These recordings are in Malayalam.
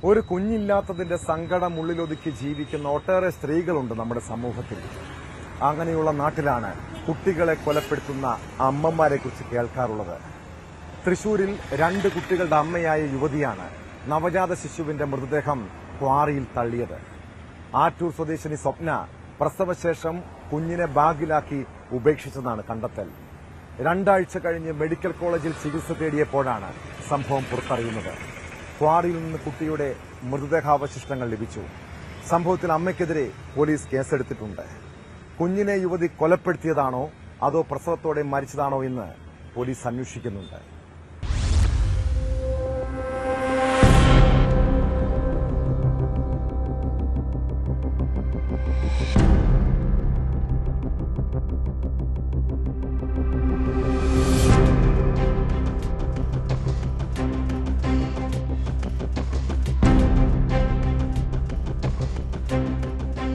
ഒരു കുഞ്ഞില്ലാത്തതിന്റെ സങ്കടം ഉള്ളിലൊതുക്കി ജീവിക്കുന്ന ഒട്ടേറെ സ്ത്രീകളുണ്ട് നമ്മുടെ സമൂഹത്തിൽ. അങ്ങനെയുള്ള നാട്ടിലാണ് കുട്ടികളെ കൊലപ്പെടുത്തുന്ന അമ്മമാരെ കുറിച്ച് കേൾക്കാറുള്ളത്. തൃശൂരിൽ 2 കുട്ടികളുടെ അമ്മയായ യുവതിയാണ് നവജാത ശിശുവിന്റെ മൃതദേഹം ക്വാറിയിൽ തള്ളിയത്. ആറ്റൂർ സ്വദേശിനി സ്വപ്ന പ്രസവശേഷം കുഞ്ഞിനെ ബാഗിലാക്കി ഉപേക്ഷിച്ചതാണ് കണ്ടെത്തൽ. 2 ആഴ്ച കഴിഞ്ഞ് മെഡിക്കൽ കോളേജിൽ ചികിത്സ തേടിയപ്പോഴാണ് സംഭവം പുറത്തറിയുന്നത്. ക്വാറിയിൽ നിന്ന് കുട്ടിയുടെ മൃതദേഹാവശിഷ്ടങ്ങൾ ലഭിച്ചു. സംഭവത്തിൽ അമ്മയ്ക്കെതിരെ പോലീസ് കേസെടുത്തിട്ടുണ്ട്. കുഞ്ഞിനെ യുവതി കൊലപ്പെടുത്തിയതാണോ അതോ പ്രസവത്തോടെ മരിച്ചതാണോ എന്ന് പോലീസ് അന്വേഷിക്കുന്നുണ്ട്.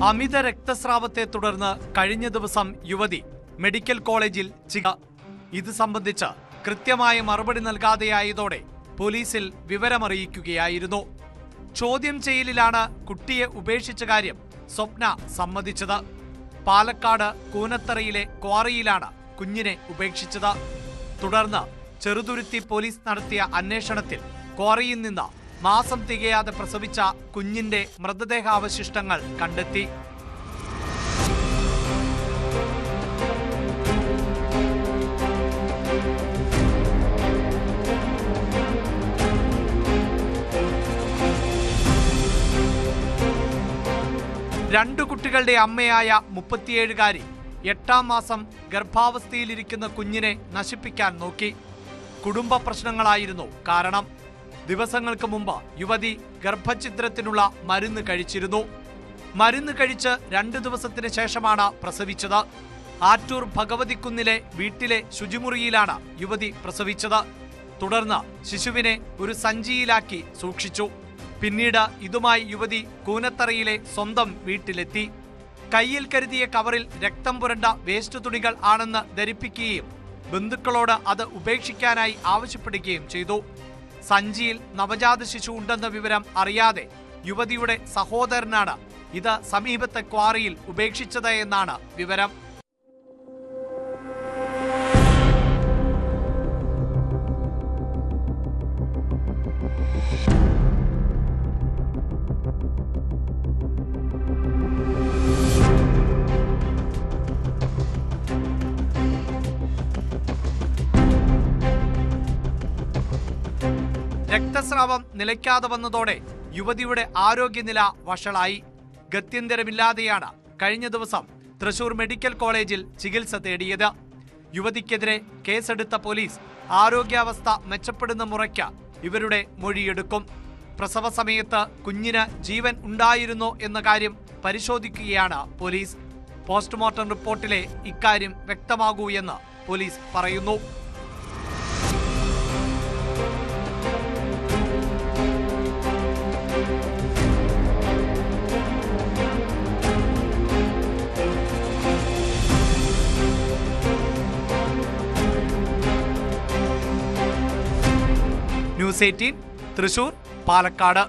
അമിത രക്തസ്രാവത്തെ തുടർന്ന് കഴിഞ്ഞ ദിവസം യുവതി മെഡിക്കൽ കോളേജിൽ ഇത് സംബന്ധിച്ച് കൃത്യമായ മറുപടി നൽകാതെയായതോടെ പോലീസിൽ വിവരമറിയിക്കുകയായിരുന്നു. ചോദ്യം ചെയ്യലിലാണ് കുട്ടിയെ ഉപേക്ഷിച്ച കാര്യം സ്വപ്ന സമ്മതിച്ചത്. പാലക്കാട് കൂനത്തറയിലെ ക്വാറിയിലാണ് കുഞ്ഞിനെ ഉപേക്ഷിച്ചത്. തുടർന്ന് ചെറുതുരുത്തി പോലീസ് നടത്തിയ അന്വേഷണത്തിൽ ക്വാറിയിൽ നിന്ന് മാസം തികയാതെ പ്രസവിച്ച കുഞ്ഞിന്റെ മൃതദേഹാവശിഷ്ടങ്ങൾ കണ്ടെത്തി. രണ്ടു കുട്ടികളുടെ അമ്മയായ 37-കാരി 8-ാം മാസം ഗർഭാവസ്ഥയിലിരിക്കുന്ന കുഞ്ഞിനെ നശിപ്പിക്കാൻ നോക്കി. കുടുംബ പ്രശ്നങ്ങളായിരുന്നു കാരണം. ദിവസങ്ങൾക്ക് മുമ്പ് യുവതി ഗർഭഛിദ്രത്തിനുള്ള മരുന്ന് കഴിച്ചിരുന്നു. മരുന്ന് കഴിച്ച് 2 ദിവസത്തിന് ശേഷമാണ് പ്രസവിച്ചത്. ആറ്റൂർ ഭഗവതിക്കുന്നിലെ വീട്ടിലെ ശുചിമുറിയിലാണ് യുവതി പ്രസവിച്ചത്. തുടർന്ന് ശിശുവിനെ ഒരു സഞ്ചിയിലാക്കി സൂക്ഷിച്ചു. പിന്നീട് ഇതുമായി യുവതി കൂനത്തറയിലെ സ്വന്തം വീട്ടിലെത്തി. കയ്യിൽ കരുതിയ കവറിൽ രക്തം പുരണ്ട വേസ്റ്റ് തുണികൾ ആണെന്ന് ധരിപ്പിക്കുകയും ബന്ധുക്കളോട് അത് ഉപേക്ഷിക്കാനായി ആവശ്യപ്പെടുകയും ചെയ്തു. സഞ്ചിയിൽ നവജാത ശിശു ഉണ്ടെന്ന വിവരം അറിയാതെ യുവതിയുടെ സഹോദരനാണ് ഇത് സമീപത്തെ ക്വാറിയിൽ ഉപേക്ഷിച്ചത് എന്നാണ് വിവരം. രക്തസ്രാവം നിലയ്ക്കാതെ വന്നതോടെ യുവതിയുടെ ആരോഗ്യനില വഷളായി. ഗത്യന്തരമില്ലാതെയാണ് കഴിഞ്ഞ ദിവസം തൃശൂർ മെഡിക്കൽ കോളേജിൽ ചികിത്സ തേടിയത്. യുവതിക്കെതിരെ കേസെടുത്ത പോലീസ് ആരോഗ്യാവസ്ഥ മെച്ചപ്പെടുന്ന മുറയ്ക്ക് ഇവരുടെ മൊഴിയെടുക്കും. പ്രസവ സമയത്ത് കുഞ്ഞിന് ജീവൻ ഉണ്ടായിരുന്നോ എന്ന കാര്യം പരിശോധിക്കുകയാണ് പോലീസ്. പോസ്റ്റ്മോർട്ടം റിപ്പോർട്ടിലെ ഇക്കാര്യം വ്യക്തമാകൂ എന്ന് പോലീസ് പറയുന്നു. ന്യൂസ് 18 തൃശൂർ, പാലക്കാട്.